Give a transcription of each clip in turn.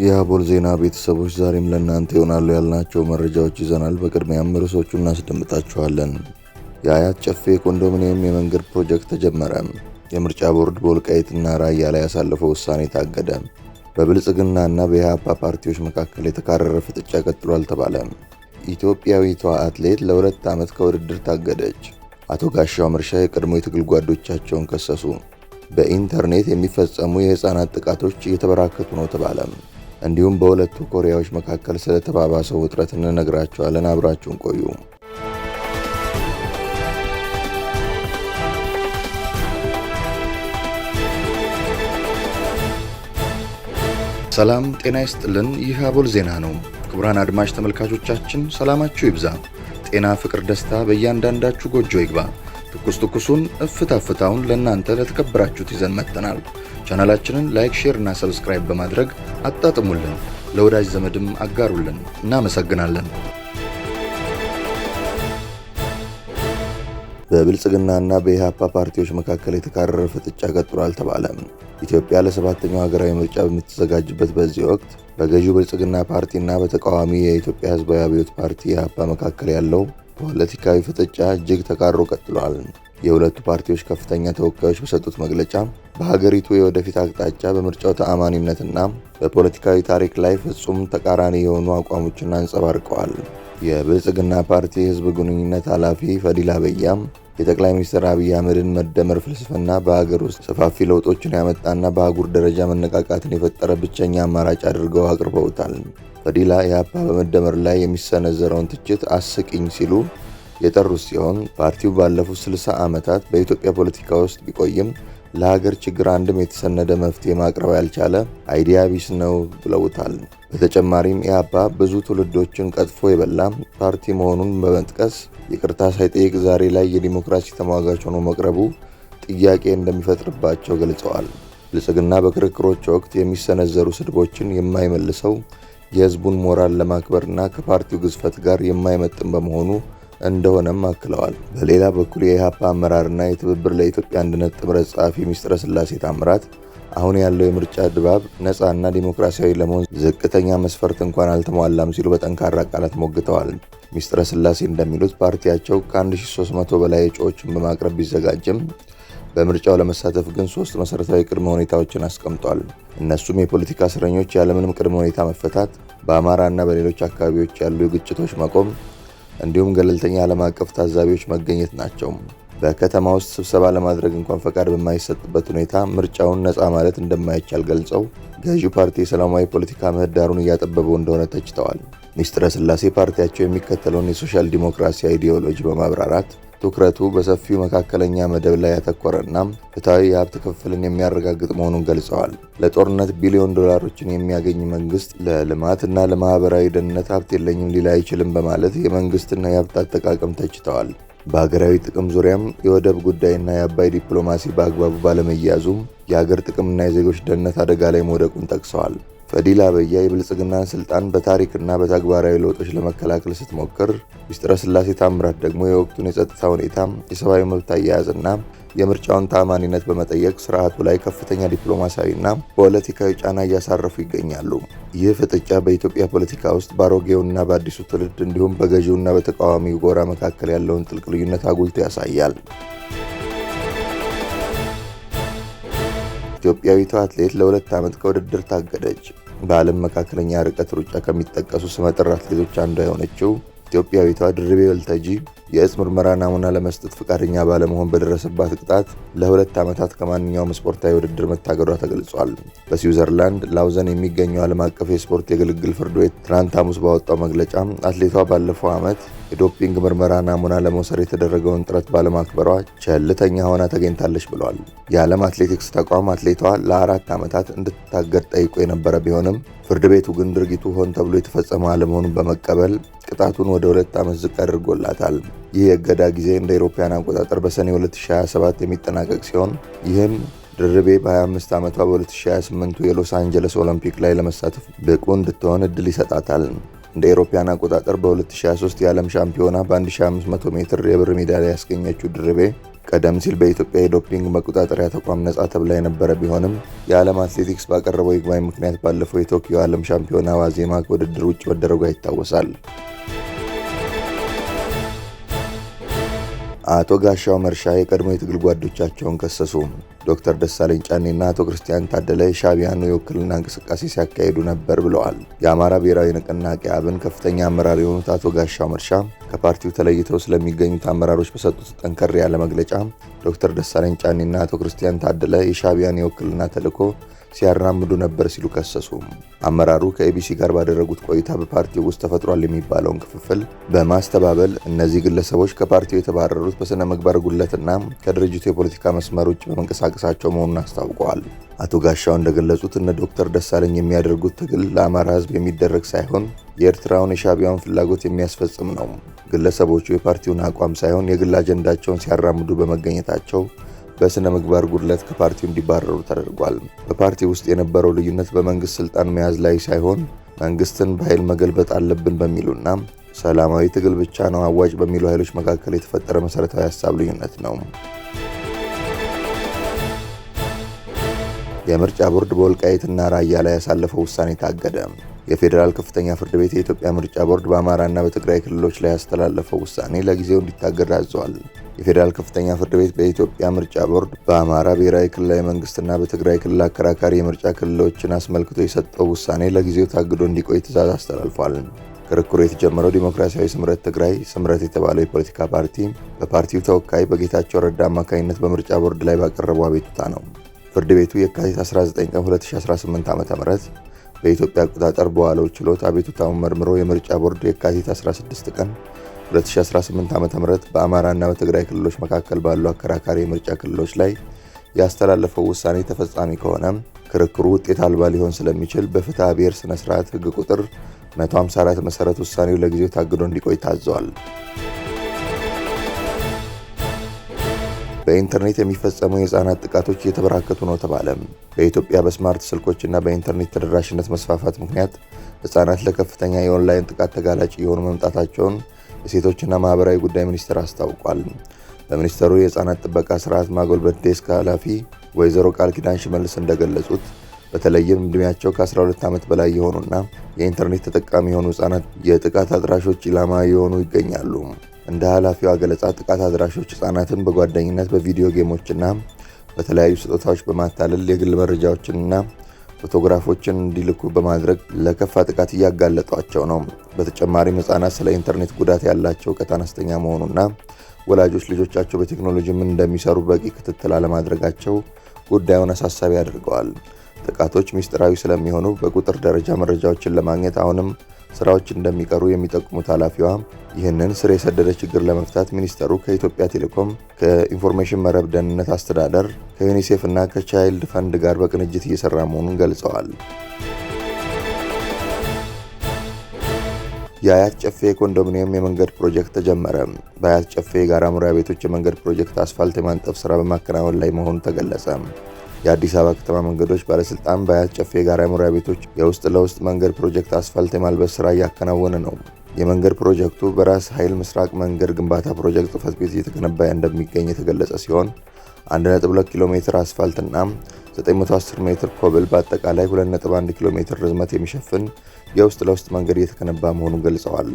የአቦል ዜና ቤተሰቦች ዛሬም ለእናንተ ይሆናሉ ያልናቸው መረጃዎች ይዘናል። በቅድሚያም ርዕሶቹን እናስደምጣችኋለን። የአያት ጨፌ ኮንዶሚኒየም የመንገድ ፕሮጀክት ተጀመረ። የምርጫ ቦርድ በወልቃይትና ራያ ላይ ያሳለፈው ውሳኔ ታገደ። በብልጽግናና በኢህአፓ ፓርቲዎች መካከል የተካረረ ፍጥጫ ቀጥሏል ተባለ። ኢትዮጵያዊቷ አትሌት ለ2 ዓመት ከውድድር ታገደች። አቶ ጋሻው መርሻ የቀድሞ የትግል ጓዶቻቸውን ከሰሱ። በኢንተርኔት የሚፈጸሙ የህፃናት ጥቃቶች እየተበራከቱ ነው ተባለ። እንዲሁም በሁለቱ ኮሪያዎች መካከል ስለተባባሰው ውጥረት እንነግራችኋለን። አብራችሁን ቆዩ። ሰላም ጤና ይስጥልን። ይህ አቦል ዜና ነው። ክቡራን አድማጭ ተመልካቾቻችን ሰላማችሁ ይብዛ፣ ጤና፣ ፍቅር፣ ደስታ በእያንዳንዳችሁ ጎጆ ይግባ። ትኩስ ትኩሱን እፍታ ፍታውን ለእናንተ ለተከበራችሁት ይዘን መጥተናል። ቻናላችንን ላይክ፣ ሼር እና ሰብስክራይብ በማድረግ አጣጥሙልን፣ ለወዳጅ ዘመድም አጋሩልን። እናመሰግናለን። በብልጽግናና በኢህአፓ ፓርቲዎች መካከል የተካረረ ፍጥጫ ቀጥሏል ተባለ። ኢትዮጵያ ለ7ኛው ሀገራዊ ምርጫ በምትዘጋጅበት በዚህ ወቅት በገዢው ብልጽግና ፓርቲና በተቃዋሚ የኢትዮጵያ ሕዝባዊ አብዮት ፓርቲ ኢህአፓ መካከል ያለው ፖለቲካዊ ፍጥጫ እጅግ ተካሮ ቀጥሏል። የሁለቱ ፓርቲዎች ከፍተኛ ተወካዮች በሰጡት መግለጫ በሀገሪቱ የወደፊት አቅጣጫ፣ በምርጫው ተአማኒነትና በፖለቲካዊ ታሪክ ላይ ፍጹም ተቃራኒ የሆኑ አቋሞችን አንጸባርቀዋል። የብልጽግና ፓርቲ ህዝብ ግንኙነት ኃላፊ ፈዲላ በያም የጠቅላይ ሚኒስትር አብይ አህመድን መደመር ፍልስፍና በሀገር ውስጥ ሰፋፊ ለውጦችን ያመጣና በአህጉር ደረጃ መነቃቃትን የፈጠረ ብቸኛ አማራጭ አድርገው አቅርበውታል። ፈዲላ ኢህአፓ በመደመር ላይ የሚሰነዘረውን ትችት አስቂኝ ሲሉ የጠሩት ሲሆን ፓርቲው ባለፉት 60 ዓመታት በኢትዮጵያ ፖለቲካ ውስጥ ቢቆይም ለሀገር ችግር አንድም የተሰነደ መፍትሄ ማቅረብ ያልቻለ አይዲያ ቢስ ነው ብለውታል። በተጨማሪም ኢህአፓ ብዙ ትውልዶችን ቀጥፎ የበላ ፓርቲ መሆኑን በመጥቀስ ይቅርታ ሳይጠይቅ ዛሬ ላይ የዲሞክራሲ ተሟጋች ሆኖ መቅረቡ ጥያቄ እንደሚፈጥርባቸው ገልጸዋል። ብልጽግና በክርክሮች ወቅት የሚሰነዘሩ ስድቦችን የማይመልሰው የህዝቡን ሞራል ለማክበርና ከፓርቲው ግዝፈት ጋር የማይመጥን በመሆኑ እንደሆነም አክለዋል። በሌላ በኩል የኢህአፓ አመራርና የትብብር ለኢትዮጵያ አንድነት ጥምረት ጸሐፊ ሚስጥረ ስላሴ ታምራት አሁን ያለው የምርጫ ድባብ ነፃና ዲሞክራሲያዊ ለመሆን ዝቅተኛ መስፈርት እንኳን አልተሟላም ሲሉ በጠንካራ ቃላት ሞግተዋል። ሚስጥረ ስላሴ እንደሚሉት ፓርቲያቸው ከ1300 በላይ እጩዎችን በማቅረብ ቢዘጋጅም በምርጫው ለመሳተፍ ግን 3 መሰረታዊ ቅድመ ሁኔታዎችን አስቀምጧል። እነሱም የፖለቲካ እስረኞች ያለምንም ቅድመ ሁኔታ መፈታት፣ በአማራና በሌሎች አካባቢዎች ያሉ ግጭቶች መቆም እንዲሁም ገለልተኛ ዓለም አቀፍ ታዛቢዎች መገኘት ናቸው። በከተማ ውስጥ ስብሰባ ለማድረግ እንኳን ፈቃድ በማይሰጥበት ሁኔታ ምርጫውን ነፃ ማለት እንደማይቻል ገልጸው ገዢው ፓርቲ የሰላማዊ ፖለቲካ ምህዳሩን እያጠበበው እንደሆነ ተችተዋል። ሚስጥረ ስላሴ ፓርቲያቸው የሚከተለውን የሶሻል ዲሞክራሲ አይዲዮሎጂ በማብራራት ትኩረቱ በሰፊው መካከለኛ መደብ ላይ ያተኮረና ፍትሐዊ የሀብት ክፍልን የሚያረጋግጥ መሆኑን ገልጸዋል። ለጦርነት ቢሊዮን ዶላሮችን የሚያገኝ መንግስት ለልማትና ለማህበራዊ ደህንነት ሀብት የለኝም ሊል አይችልም በማለት የመንግስትና የሀብት አጠቃቀም ተችተዋል። በሀገራዊ ጥቅም ዙሪያም የወደብ ጉዳይና የአባይ ዲፕሎማሲ በአግባቡ ባለመያዙም የሀገር ጥቅምና የዜጎች ደህንነት አደጋ ላይ መውደቁን ጠቅሰዋል። ፈዲላ በያ የብልጽግናን ስልጣን በታሪክና በተግባራዊ ለውጦች ለመከላከል ስትሞክር፣ ሚስጥረ ስላሴ ታምራት ደግሞ የወቅቱን የጸጥታ ሁኔታ፣ የሰብአዊ መብት አያያዝና የምርጫውን ተአማኒነት በመጠየቅ ስርዓቱ ላይ ከፍተኛ ዲፕሎማሲያዊና ፖለቲካዊ ጫና እያሳረፉ ይገኛሉ። ይህ ፍጥጫ በኢትዮጵያ ፖለቲካ ውስጥ በአሮጌውና በአዲሱ ትውልድ እንዲሁም በገዢውና በተቃዋሚው ጎራ መካከል ያለውን ጥልቅ ልዩነት አጉልቶ ያሳያል። ኢትዮጵያዊቷ አትሌት ለ2 ዓመት ከውድድር ታገደች። በዓለም መካከለኛ ርቀት ሩጫ ከሚጠቀሱ ስመጥር አትሌቶች አንዷ የሆነችው ኢትዮጵያዊቷ ድርቤ ወልተጂ የእጽ ምርመራ ናሙና ለመስጠት ፈቃደኛ ባለመሆን በደረሰባት ቅጣት ለ2 ዓመታት ከማንኛውም ስፖርታዊ ውድድር መታገዷ ተገልጿል። በስዊዘርላንድ ላውዘን የሚገኘው ዓለም አቀፍ የስፖርት የግልግል ፍርድ ቤት ትናንት ሐሙስ ባወጣው መግለጫ አትሌቷ ባለፈው ዓመት የዶፒንግ ምርመራ ናሙና ለመውሰድ የተደረገውን ጥረት ባለማክበሯ ቸልተኛ ሆና ተገኝታለች ብሏል። የዓለም አትሌቲክስ ተቋም አትሌቷ ለ4 ዓመታት እንድትታገድ ጠይቆ የነበረ ቢሆንም ፍርድ ቤቱ ግን ድርጊቱ ሆን ተብሎ የተፈጸመ አለመሆኑን በመቀበል ቅጣቱን ወደ 2 ዓመት ዝቅ አድርጎላታል። ይህ የእገዳ ጊዜ እንደ አውሮፓውያን አቆጣጠር በሰኔ 2027 የሚጠናቀቅ ሲሆን ይህም ድርቤ በ25 ዓመቷ በ2028 የሎስ አንጀለስ ኦሎምፒክ ላይ ለመሳተፍ ብቁ እንድትሆን እድል ይሰጣታል። እንደ አውሮፓውያን አቆጣጠር በ2023 የዓለም ሻምፒዮና በ1500 ሜትር የብር ሜዳሊያ ያስገኘችው ድርቤ ቀደም ሲል በኢትዮጵያ የዶፒንግ መቆጣጠሪያ ተቋም ነጻ ተብላ የነበረ ቢሆንም የዓለም አትሌቲክስ ባቀረበው ይግባኝ ምክንያት ባለፈው የቶኪዮ ዓለም ሻምፒዮና ዋዜማ ከውድድር ውጭ መደረጓ ይታወሳል። አቶ ጋሻው መርሻ የቀድሞ የትግል ጓዶቻቸውን ከሰሱ። ዶክተር ደሳለኝ ጫኔና አቶ ክርስቲያን ታደለ የሻዕቢያን የውክልና እንቅስቃሴ ሲያካሂዱ ነበር ብለዋል። የአማራ ብሔራዊ ንቅናቄ አብን ከፍተኛ አመራር የሆኑት አቶ ጋሻው መርሻ ከፓርቲው ተለይተው ስለሚገኙት አመራሮች በሰጡት ጠንከር ያለ መግለጫ ዶክተር ደሳለኝ ጫኔና አቶ ክርስቲያን ታደለ የሻዕቢያን የውክልና ተልዕኮ ሲያራምዱ ነበር ሲሉ ከሰሱ። አመራሩ ከኤቢሲ ጋር ባደረጉት ቆይታ በፓርቲው ውስጥ ተፈጥሯል የሚባለውን ክፍፍል በማስተባበል እነዚህ ግለሰቦች ከፓርቲው የተባረሩት በስነ ምግባር ጉድለትና ከድርጅቱ የፖለቲካ መስመር ውጭ በመንቀሳቀሳቸው መሆኑን አስታውቀዋል። አቶ ጋሻው እንደገለጹት እነ ዶክተር ደሳለኝ የሚያደርጉት ትግል ለአማራ ሕዝብ የሚደረግ ሳይሆን የኤርትራውን የሻዕቢያውን ፍላጎት የሚያስፈጽም ነው። ግለሰቦቹ የፓርቲውን አቋም ሳይሆን የግል አጀንዳቸውን ሲያራምዱ በመገኘታቸው በስነ ምግባር ጉድለት ከፓርቲው እንዲባረሩ ተደርጓል። በፓርቲው ውስጥ የነበረው ልዩነት በመንግስት ስልጣን መያዝ ላይ ሳይሆን መንግስትን በኃይል መገልበጥ አለብን በሚሉና ሰላማዊ ትግል ብቻ ነው አዋጭ በሚሉ ኃይሎች መካከል የተፈጠረ መሰረታዊ ሀሳብ ልዩነት ነው። የምርጫ ቦርድ በወልቃይትና ራያ ላይ ያሳለፈው ውሳኔ ታገደ። የፌዴራል ከፍተኛ ፍርድ ቤት የኢትዮጵያ ምርጫ ቦርድ በአማራና በትግራይ ክልሎች ላይ ያስተላለፈው ውሳኔ ለጊዜው እንዲታገድ አዟል። የፌዴራል ከፍተኛ ፍርድ ቤት በኢትዮጵያ ምርጫ ቦርድ በአማራ ብሔራዊ ክልላዊ መንግስትና በትግራይ ክልል አከራካሪ የምርጫ ክልሎችን አስመልክቶ የሰጠው ውሳኔ ለጊዜው ታግዶ እንዲቆይ ትዕዛዝ አስተላልፏል። ክርክሩ የተጀመረው ዲሞክራሲያዊ ስምረት ትግራይ ስምረት የተባለው የፖለቲካ ፓርቲ በፓርቲው ተወካይ በጌታቸው ረዳ አማካኝነት በምርጫ ቦርድ ላይ ባቀረበው አቤቱታ ነው። ፍርድ ቤቱ የካቲት 19 ቀን 2018 ዓ.ም በኢትዮጵያ አቆጣጠር በዋለው ችሎት አቤቱታውን መርምሮ የምርጫ ቦርድ የካቲት 16 ቀን 2018 ዓ.ም በአማራና በትግራይ ክልሎች መካከል ባሉ አከራካሪ የምርጫ ክልሎች ላይ ያስተላለፈው ውሳኔ ተፈጻሚ ከሆነ ክርክሩ ውጤት አልባ ሊሆን ስለሚችል በፍትሐ ብሔር ስነ ስርዓት ሕግ ቁጥር 154 መሰረት ውሳኔው ለጊዜው ታግዶ እንዲቆይ ታዟል። በኢንተርኔት የሚፈጸሙ የህፃናት ጥቃቶች እየተበራከቱ ነው ተባለ። በኢትዮጵያ በስማርት ስልኮችና በኢንተርኔት ተደራሽነት መስፋፋት ምክንያት ህፃናት ለከፍተኛ የኦንላይን ጥቃት ተጋላጭ የሆኑ መምጣታቸውን የሴቶችና ማህበራዊ ጉዳይ ሚኒስቴር አስታውቋል። በሚኒስቴሩ የህፃናት ጥበቃ ስርዓት ማጎልበት ዴስክ ኃላፊ ወይዘሮ ቃል ኪዳን ሽመልስ እንደገለጹት በተለይም ዕድሜያቸው ከ12 ዓመት በላይ የሆኑና የኢንተርኔት ተጠቃሚ የሆኑ ህፃናት የጥቃት አድራሾች ኢላማ የሆኑ ይገኛሉ። እንደ ኃላፊዋ ገለጻ ጥቃት አድራሾች ህፃናትን በጓደኝነት በቪዲዮ ጌሞችና በተለያዩ ስጦታዎች በማታለል የግል መረጃዎችንና ፎቶግራፎችን እንዲልኩ በማድረግ ለከፋ ጥቃት እያጋለጧቸው ነው። በተጨማሪም ህፃናት ስለ ኢንተርኔት ጉዳት ያላቸው እውቀት አነስተኛ መሆኑና ወላጆች ልጆቻቸው በቴክኖሎጂ ምን እንደሚሰሩ በቂ ክትትል አለማድረጋቸው ጉዳዩን አሳሳቢ አድርገዋል። ጥቃቶች ሚስጥራዊ ስለሚሆኑ በቁጥር ደረጃ መረጃዎችን ለማግኘት አሁንም ስራዎች እንደሚቀሩ የሚጠቁሙት ኃላፊዋ ይህንን ስር የሰደደ ችግር ለመፍታት ሚኒስቴሩ ከኢትዮጵያ ቴሌኮም፣ ከኢንፎርሜሽን መረብ ደህንነት አስተዳደር፣ ከዩኒሴፍ እና ከቻይልድ ፈንድ ጋር በቅንጅት እየሰራ መሆኑን ገልጸዋል። የአያት ጨፌ ኮንዶሚኒየም የመንገድ ፕሮጀክት ተጀመረ። በአያት ጨፌ የጋራ መኖሪያ ቤቶች የመንገድ ፕሮጀክት አስፋልት የማንጠፍ ስራ በማከናወን ላይ መሆኑ ተገለጸ። የአዲስ አበባ ከተማ መንገዶች ባለስልጣን በአያት ጨፌ የጋራ መኖሪያ ቤቶች የውስጥ ለውስጥ መንገድ ፕሮጀክት አስፋልት የማልበስ ስራ እያከናወነ ነው። የመንገድ ፕሮጀክቱ በራስ ኃይል ምስራቅ መንገድ ግንባታ ፕሮጀክት ጽሕፈት ቤት እየተገነባ እንደሚገኝ የተገለጸ ሲሆን 1.2 ኪሎ ሜትር አስፋልትና 910 ሜትር ኮብል በአጠቃላይ 2.1 ኪሎ ሜትር ርዝመት የሚሸፍን የውስጥ ለውስጥ መንገድ እየተገነባ መሆኑን ገልጸዋል።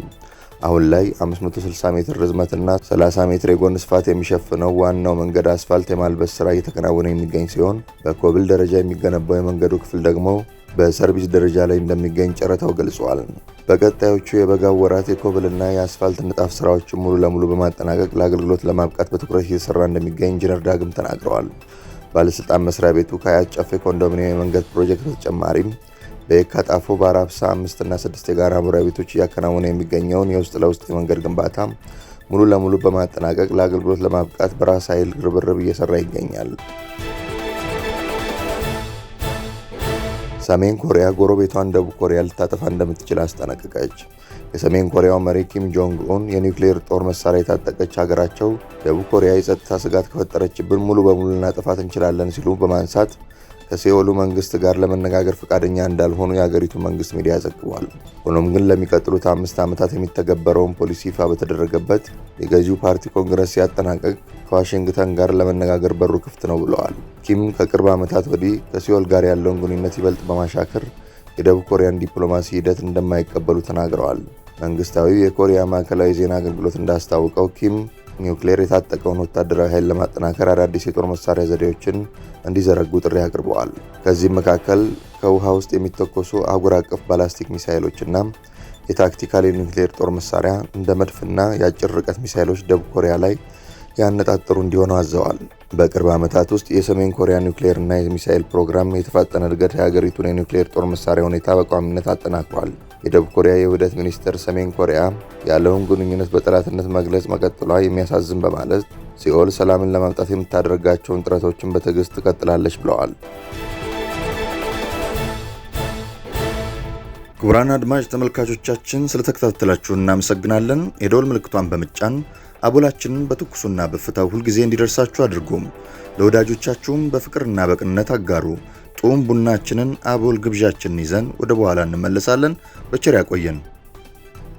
አሁን ላይ 560 ሜትር ርዝመትና 30 ሜትር የጎን ስፋት የሚሸፍነው ዋናው መንገድ አስፋልት የማልበስ ስራ እየተከናወነ የሚገኝ ሲሆን በኮብል ደረጃ የሚገነባው የመንገዱ ክፍል ደግሞ በሰርቪስ ደረጃ ላይ እንደሚገኝ ጨረታው ገልጿል። በቀጣዮቹ የበጋው ወራት የኮብልና የአስፋልት ንጣፍ ስራዎችን ሙሉ ለሙሉ በማጠናቀቅ ለአገልግሎት ለማብቃት በትኩረት እየተሰራ እንደሚገኝ ኢንጂነር ዳግም ተናግረዋል። ባለስልጣን መስሪያ ቤቱ ከአያት ጨፌ ኮንዶሚኒየም የመንገድ ፕሮጀክት በተጨማሪም በየካ ጣፎ በአራብሳ 5 እና 6 የጋራ መኖሪያ ቤቶች እያከናወነ የሚገኘውን የውስጥ ለውስጥ የመንገድ ግንባታ ሙሉ ለሙሉ በማጠናቀቅ ለአገልግሎት ለማብቃት በራስ ኃይል ርብርብ እየሰራ ይገኛል። ሰሜን ኮሪያ ጎረቤቷን ደቡብ ኮሪያ ልታጠፋ እንደምትችል አስጠነቀቀች። የሰሜን ኮሪያው መሪ ኪም ጆንግ ኡን የኒውክሌር ጦር መሳሪያ የታጠቀች ሀገራቸው ደቡብ ኮሪያ የጸጥታ ስጋት ከፈጠረችብን ሙሉ በሙሉ ልናጠፋት እንችላለን ሲሉ በማንሳት ከሴኦሉ መንግስት ጋር ለመነጋገር ፈቃደኛ እንዳልሆኑ የሀገሪቱ መንግስት ሚዲያ ዘግቧል። ሆኖም ግን ለሚቀጥሉት 5 ዓመታት የሚተገበረውን ፖሊሲ ይፋ በተደረገበት የገዢው ፓርቲ ኮንግረስ ሲያጠናቀቅ ከዋሽንግተን ጋር ለመነጋገር በሩ ክፍት ነው ብለዋል። ኪም ከቅርብ ዓመታት ወዲህ ከሲኦል ጋር ያለውን ግንኙነት ይበልጥ በማሻከር የደቡብ ኮሪያን ዲፕሎማሲ ሂደት እንደማይቀበሉ ተናግረዋል። መንግስታዊው የኮሪያ ማዕከላዊ ዜና አገልግሎት እንዳስታወቀው ኪም ኒውክሌር የታጠቀውን ወታደራዊ ኃይል ለማጠናከር አዳዲስ የጦር መሳሪያ ዘዴዎችን እንዲዘረጉ ጥሪ አቅርበዋል። ከዚህም መካከል ከውሃ ውስጥ የሚተኮሱ አህጉር አቀፍ ባላስቲክ ሚሳይሎችና የታክቲካል የኒውክሌር ጦር መሳሪያ እንደ መድፍና የአጭር ርቀት ሚሳይሎች ደቡብ ኮሪያ ላይ ያነጣጠሩ እንዲሆኑ አዘዋል። በቅርብ ዓመታት ውስጥ የሰሜን ኮሪያ ኒውክሌር እና የሚሳይል ፕሮግራም የተፋጠነ እድገት የሀገሪቱን የኒውክሌር ጦር መሳሪያ ሁኔታ በቋሚነት አጠናክሯል። የደቡብ ኮሪያ የውህደት ሚኒስትር ሰሜን ኮሪያ ያለውን ግንኙነት በጠላትነት መግለጽ መቀጠሏ የሚያሳዝን በማለት ሲኦል ሰላምን ለማምጣት የምታደርጋቸውን ጥረቶችን በትዕግስት ትቀጥላለች ብለዋል። ክቡራን አድማጭ ተመልካቾቻችን ስለተከታተላችሁ እናመሰግናለን። የደወል ምልክቷን በመጫን አቦላችንን በትኩሱና በፍታው ሁልጊዜ እንዲደርሳችሁ አድርጉም። ለወዳጆቻችሁም በፍቅርና በቅንነት አጋሩ። ጡም ቡናችንን አቦል ግብዣችንን ይዘን ወደ በኋላ እንመለሳለን። በቸር ያቆየን።